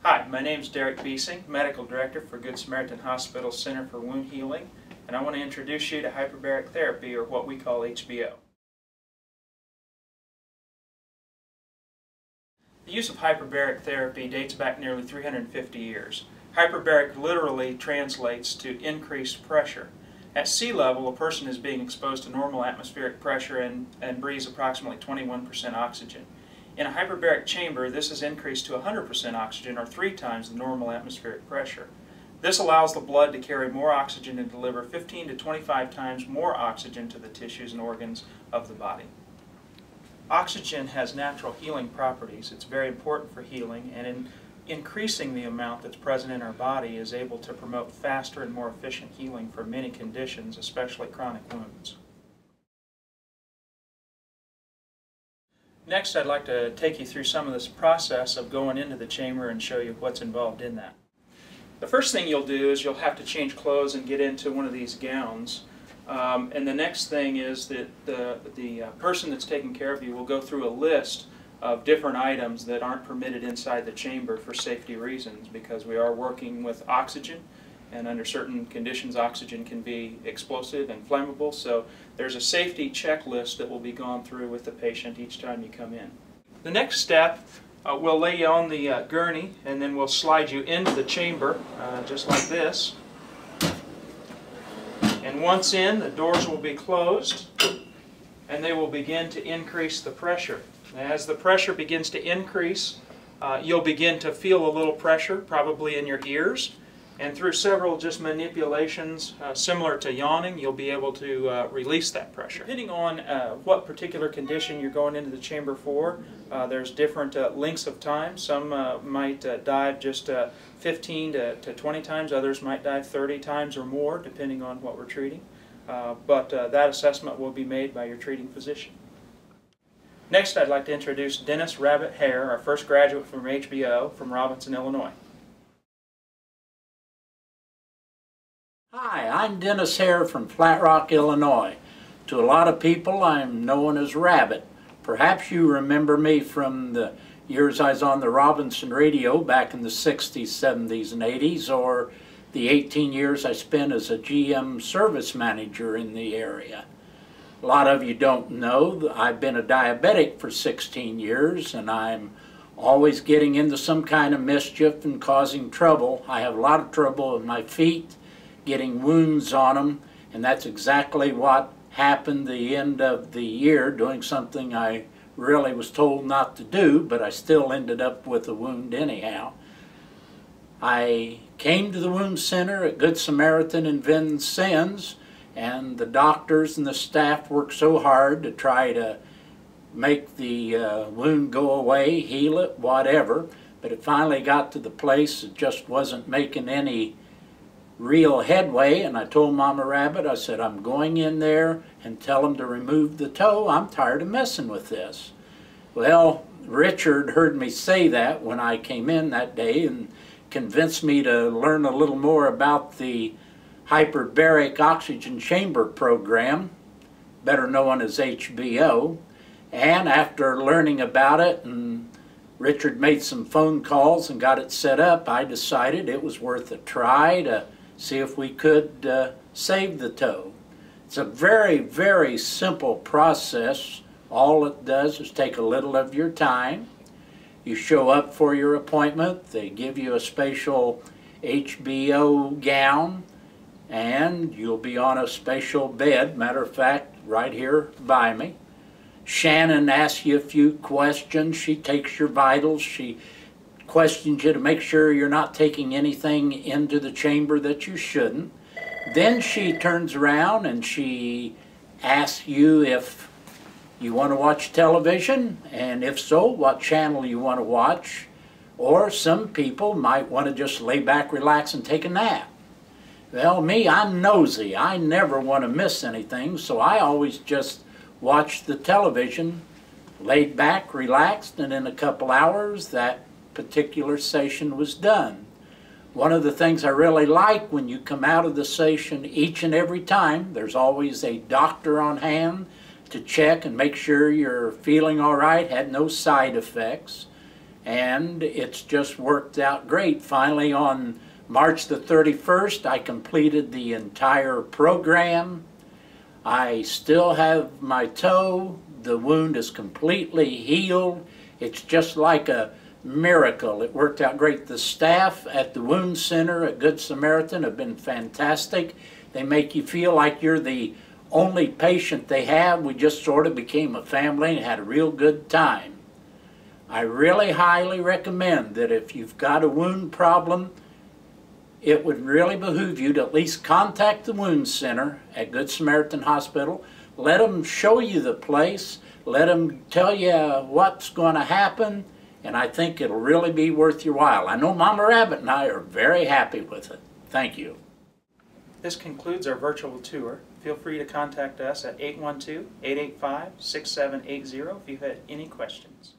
Hi, my name is Derek Beesing, Medical Director for Good Samaritan Hospital Center for Wound Healing, and I want to introduce you to hyperbaric therapy, or what we call HBO. The use of hyperbaric therapy dates back nearly 350 years. Hyperbaric literally translates to increased pressure. At sea level, a person is being exposed to normal atmospheric pressure and breathes approximately 21% oxygen. In a hyperbaric chamber, this is increased to 100% oxygen, or 3 times the normal atmospheric pressure. This allows the blood to carry more oxygen and deliver 15 to 25 times more oxygen to the tissues and organs of the body. Oxygen has natural healing properties. It's very important for healing, and in increasing the amount that's present in our body is able to promote faster and more efficient healing for many conditions, especially chronic wounds. Next, I'd like to take you through some of this process of going into the chamber and show you what's involved in that. The first thing you'll do is you'll have to change clothes and get into one of these gowns. And the next thing is that the person that's taking care of you will go through a list of different items that aren't permitted inside the chamber for safety reasons, because we are working with oxygen, and under certain conditions oxygen can be explosive and flammable, so there's a safety checklist that will be gone through with the patient each time you come in. The next step, we'll lay you on the gurney, and then we'll slide you into the chamber just like this. And once in, the doors will be closed and they will begin to increase the pressure. As the pressure begins to increase, you'll begin to feel a little pressure, probably in your ears. And through several just manipulations, similar to yawning, you'll be able to release that pressure. Depending on what particular condition you're going into the chamber for, there's different lengths of time. Some might dive just 15 to 20 times, others might dive 30 times or more, depending on what we're treating. But that assessment will be made by your treating physician. Next, I'd like to introduce Dennis Rabbit Hare, our first graduate from HBO from Robinson, Illinois. Hi, I'm Dennis Hare from Flat Rock, Illinois. To a lot of people, I'm known as Rabbit. Perhaps you remember me from the years I was on the Robinson radio back in the 60s, 70s, and 80s, or the 18 years I spent as a GM service manager in the area. A lot of you don't know that I've been a diabetic for 16 years, and I'm always getting into some kind of mischief and causing trouble. I have a lot of trouble with my feet, getting wounds on them, and that's exactly what happened the end of the year, doing something I really was told not to do, but I still ended up with a wound anyhow. I came to the wound center at Good Samaritan in Vincennes, and the doctors and the staff worked so hard to try to make the wound go away, heal it, whatever, but it finally got to the place it just wasn't making any real headway, and I told Mama Rabbit, I said, I'm going in there and tell them to remove the toe. I'm tired of messing with this. Well, Richard heard me say that when I came in that day and convinced me to learn a little more about the hyperbaric oxygen chamber program, better known as HBO. And after learning about it, and Richard made some phone calls and got it set up, I decided it was worth a try to see if we could save the toe. It's a very, very simple process. All it does is take a little of your time. You show up for your appointment, they give you a special HBO gown, and you'll be on a special bed, matter of fact, right here by me. Shannon asks you a few questions. She takes your vitals. She questions you to make sure you're not taking anything into the chamber that you shouldn't. Then she turns around and she asks you if you want to watch television, and if so, what channel you want to watch. Or some people might want to just lay back, relax, and take a nap. Well, me, I'm nosy. I never want to miss anything, so I always just watch the television, laid back, relaxed, and in a couple hours that particular session was done. One of the things I really like when you come out of the session each and every time, there's always a doctor on hand to check and make sure you're feeling all right, had no side effects. and it's just worked out great. Finally, on March the 31st, I completed the entire program. I still have my toe. The wound is completely healed. It's just like a miracle. It worked out great. The staff at the wound center at Good Samaritan have been fantastic. They make you feel like you're the only patient they have. We just sort of became a family and had a real good time. I really highly recommend that if you've got a wound problem, it would really behoove you to at least contact the wound center at Good Samaritan Hospital. Let them show you the place. Let them tell you what's going to happen, and I think it'll really be worth your while. I know Mama Rabbit and I are very happy with it. Thank you. This concludes our virtual tour. Feel free to contact us at 812-885-6780 if you had any questions.